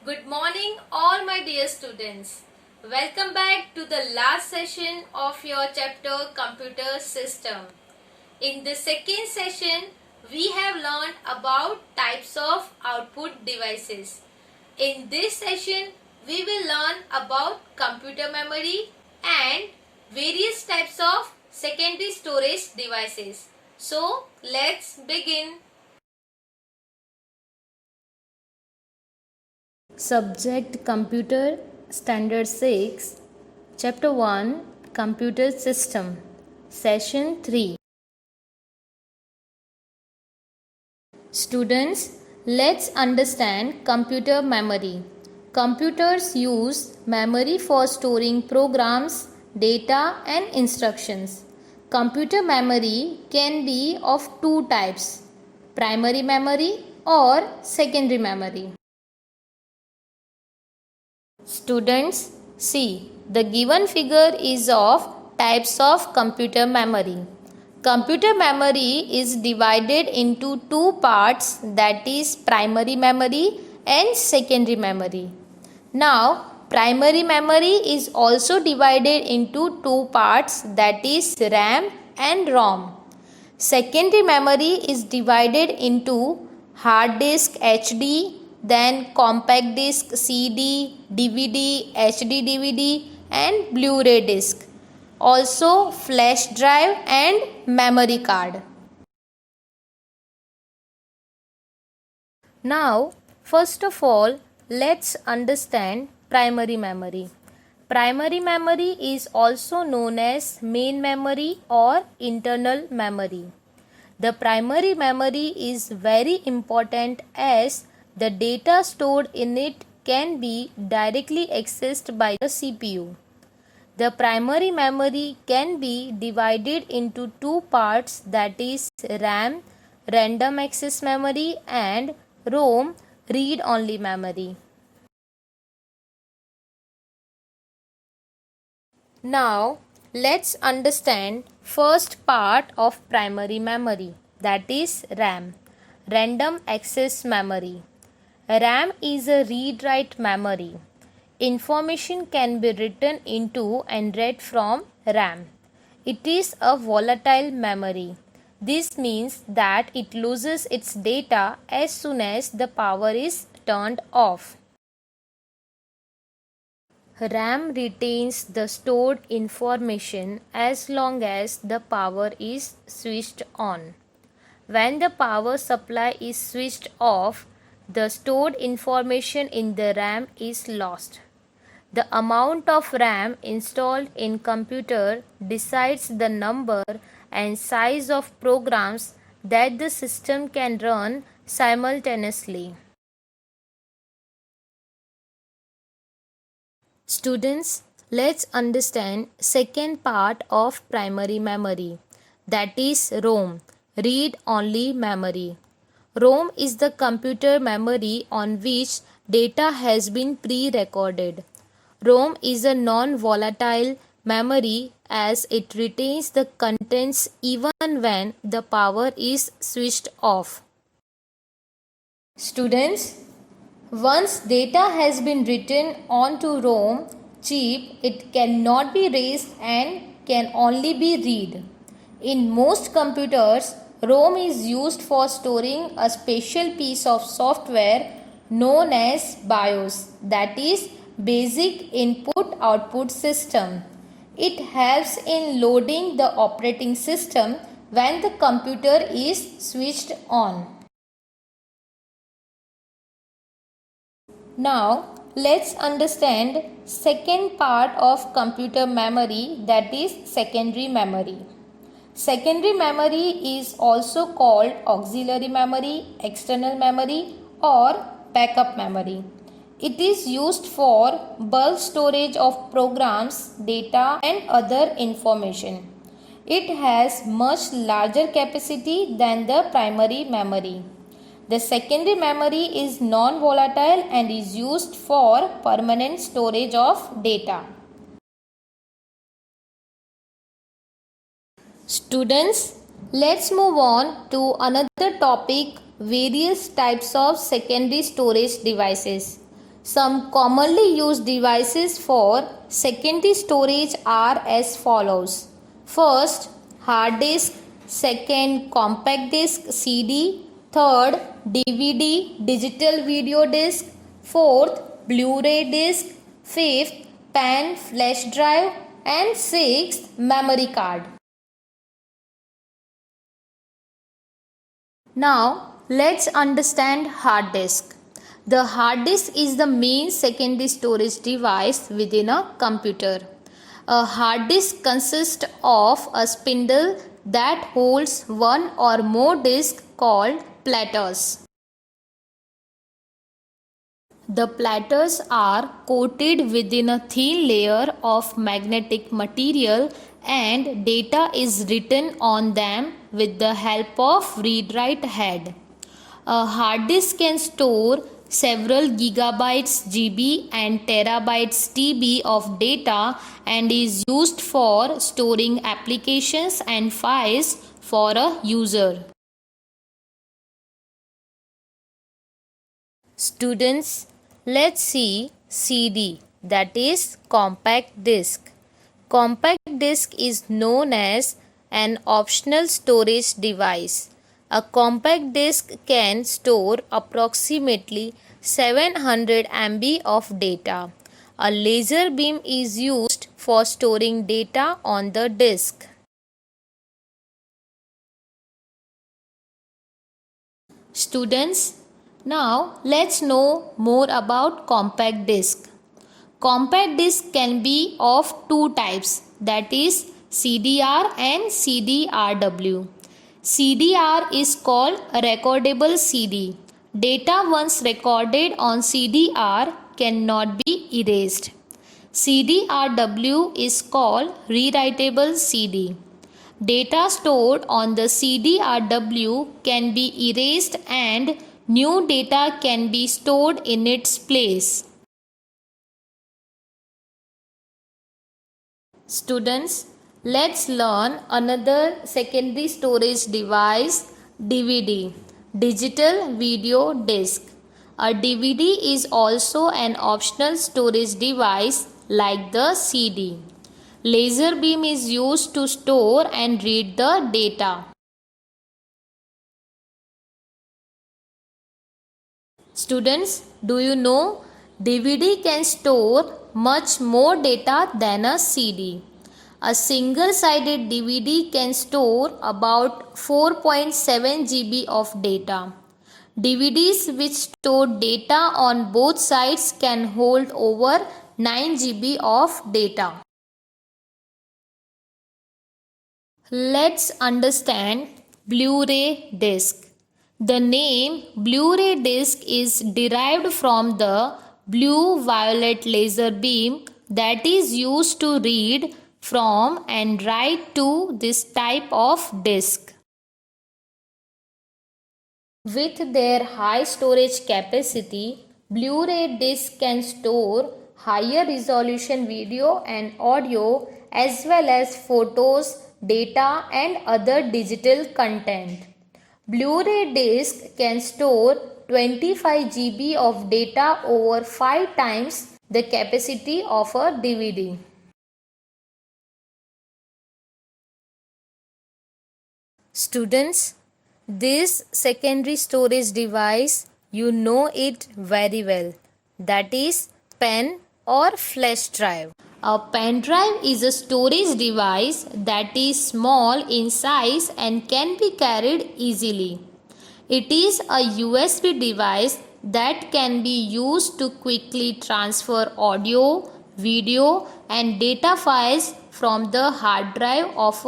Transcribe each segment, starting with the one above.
Good morning, all my dear students. Welcome back to the last session of your chapter Computer System. In the second session, we have learned about types of output devices. In this session, we will learn about computer memory and various types of secondary storage devices. So, let's begin. Subject Computer Standard 6 Chapter 1 Computer System Session 3. Students, let's understand computer memory. Computers use memory for storing programs, data and instructions. Computer memory can be of two types: primary memory or secondary memory. Students, see, the given figure is of types of computer memory. Computer memory is divided into two parts, that is primary memory and secondary memory. Now, primary memory is also divided into two parts, that is RAM and ROM. Secondary memory is divided into hard disk HD, then compact disc CD, DVD, HD DVD and Blu-ray disc. Also flash drive and memory card. Now, first of all, let's understand primary memory. Primary memory is also known as main memory or internal memory. The primary memory is very important as the data stored in it can be directly accessed by the CPU. The primary memory can be divided into two parts, that is RAM, random access memory, and ROM, read-only memory. Now, let's understand first part of primary memory, that is RAM, random access memory. RAM is a read-write memory. Information can be written into and read from RAM. It is a volatile memory. This means that it loses its data as soon as the power is turned off. RAM retains the stored information as long as the power is switched on. When the power supply is switched off, the stored information in the RAM is lost. The amount of RAM installed in computer decides the number and size of programs that the system can run simultaneously. Students, let's understand second part of primary memory, that is ROM, read-only memory. ROM is the computer memory on which data has been pre-recorded. ROM is a non-volatile memory as it retains the contents even when the power is switched off. Students, once data has been written onto ROM chip, it cannot be erased and can only be read. In most computers, ROM is used for storing a special piece of software known as BIOS, that is Basic Input Output System. It helps in loading the operating system when the computer is switched on. Now, let's understand second part of computer memory, that is secondary memory. Secondary memory is also called auxiliary memory, external memory or backup memory. It is used for bulk storage of programs, data and other information. It has much larger capacity than the primary memory. The secondary memory is non-volatile and is used for permanent storage of data. Students, let's move on to another topic, various types of secondary storage devices. Some commonly used devices for secondary storage are as follows. First, hard disk. Second, compact disc CD. Third, DVD, digital video disc. Fourth, Blu-ray disc. Fifth, pen, flash drive. And sixth, memory card. Now, let's understand hard disk. The hard disk is the main secondary storage device within a computer. A hard disk consists of a spindle that holds one or more disks called platters. The platters are coated within a thin layer of magnetic material and data is written on them with the help of read-write head. A hard disk can store several gigabytes GB and terabytes TB of data and is used for storing applications and files for a user. Students, let's see CD, that is compact disc. Compact disc is known as an optional storage device. A compact disc can store approximately 700 MB of data. A laser beam is used for storing data on the disc. Students, now let's know more about compact disc. Compact disc can be of two types, that is CDR and CDRW. CDR is called a recordable CD. Data once recorded on CDR cannot be erased. CDRW is called rewritable CD. Data stored on the CDRW can be erased and new data can be stored in its place. Students, let's learn another secondary storage device, DVD, digital video disc. A DVD is also an optional storage device like the CD. Laser beam is used to store and read the data. Students, do you know DVD can store much more data than a CD? A single-sided DVD can store about 4.7 GB of data. DVDs which store data on both sides can hold over 9 GB of data. Let's understand Blu-ray disc. The name Blu-ray disc is derived from the blue-violet laser beam that is used to read from and write to this type of disc. With their high storage capacity, Blu-ray disc can store higher resolution video and audio as well as photos, data and other digital content. Blu-ray disc can store 25 GB of data over 5 times the capacity of a DVD. Students, this secondary storage device, you know it very well. That is pen or flash drive. A pen drive is a storage device that is small in size and can be carried easily. It is a USB device that can be used to quickly transfer audio, video and data files from the hard drive of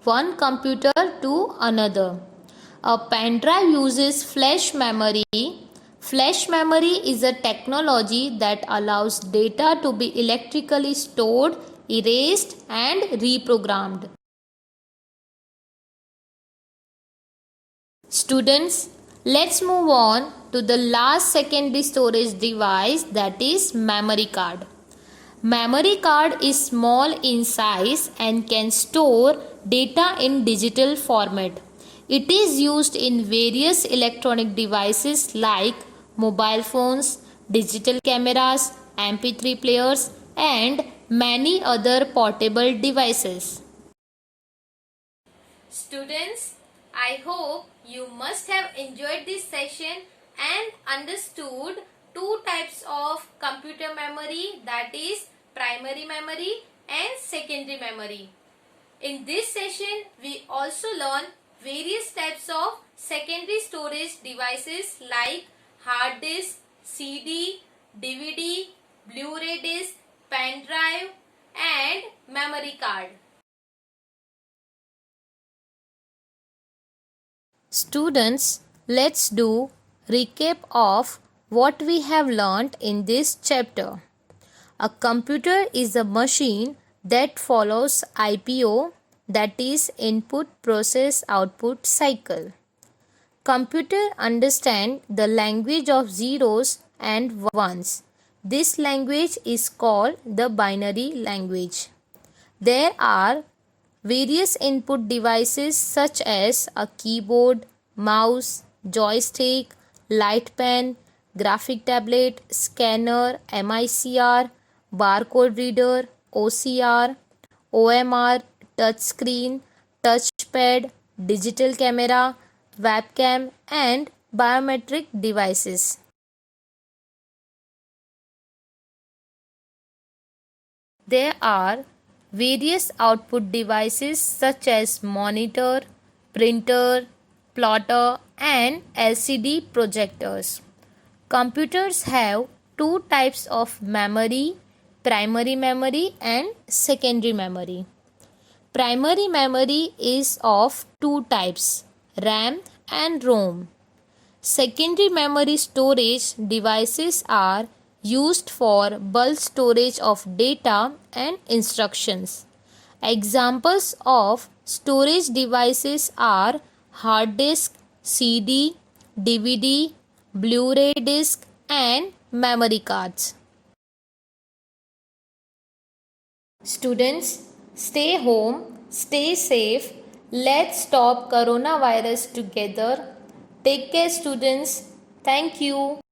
one computer to another. A pen drive uses flash memory. Flash memory is a technology that allows data to be electrically stored, erased and reprogrammed. Students, let's move on to the last secondary storage device, that is memory card. Memory card is small in size and can store data in digital format. It is used in various electronic devices like mobile phones, digital cameras, MP3 players, and many other portable devices. Students, I hope you must have enjoyed this session and understood two types of computer memory, that is primary memory and secondary memory. In this session, we also learn various types of secondary storage devices like hard disk, CD, DVD, Blu-ray disc, pen drive and memory card. Students, let's do recap of what we have learnt in this chapter. A computer is a machine that follows IPO, that is input process output cycle. Computer understand the language of zeros and ones. This language is called the binary language. There are various input devices such as a keyboard, mouse, joystick, light pen, graphic tablet, scanner, MICR, barcode reader, OCR, OMR, touchscreen, touchpad, digital camera, webcam and biometric devices. There are various output devices such as monitor, printer, plotter and LCD projectors. Computers have two types of memory, primary memory and secondary memory. Primary memory is of two types, RAM and ROM. Secondary memory storage devices are used for bulk storage of data and instructions. Examples of storage devices are hard disk, CD, DVD, Blu-ray disc and memory cards. Students, stay home, stay safe. Let's stop coronavirus together. Take care, students. Thank you.